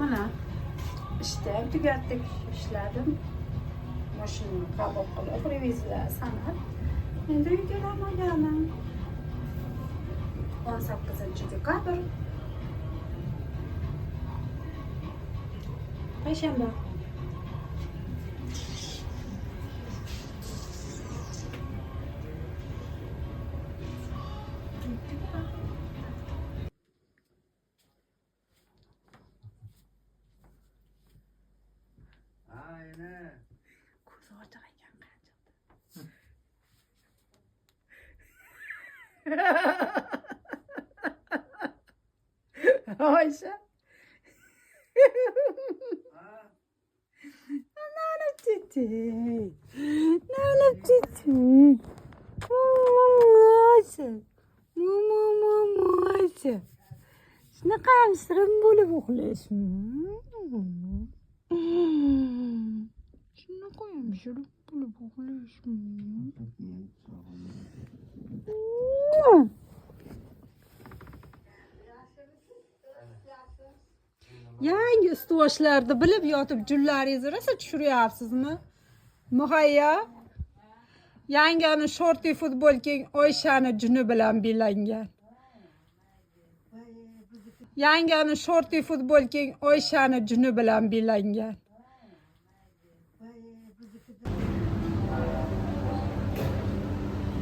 Mana ishdan tugatdik, ishladim. Mashinani qabul qilib, reviziya sanab. Endi uyga borganman. 18-dekabr. Payshanba. Ko'zi ochiq ekan qancha. Oysha. Nana titi. Nana titi. Mama. Mama. Shunaqa hamsirim bo'lib uxlaysiz. Shunaqa hamsirim bo'lib uxlaysiz. Yangi ustuvashlarni bilib yotib junlaringizni rosa tushiryapsizmi? Muhayyo. Yangani shorti futbolkang Oyshani juni bilan belangan. Yangani shorti futbolkang Oyshani juni bilan belangan.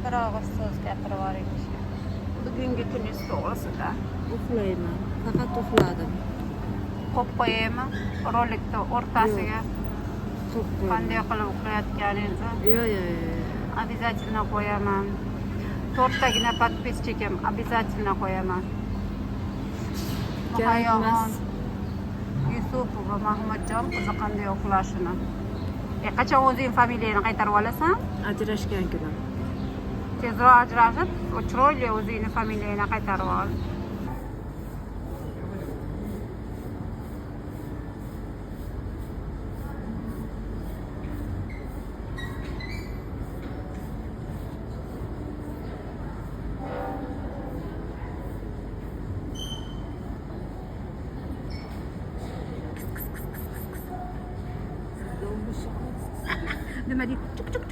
Bir og'iz so'z gapirib yuboring. Bugungi kuningiz to'g'risida. Uxlayman. Faqat uxladim. Qo'yib qo'yaymi? Rolikda o'rtasiga qanday qilib uxlayotganingizni? Yo'q. Обязательно qo'yaman. 4 tagina подписчиким обязательно qo'yaman. Muhayyoxon Yusupov va Mahmudjon qizi qanday uxlashini. Qachon o'zing familiyangni qaytarib olasan? Ajrashgan kunim. Tezroq ajrashib, chiroyli o'zingni familiyangni qaytarib ol. Nima deydi? Tuk.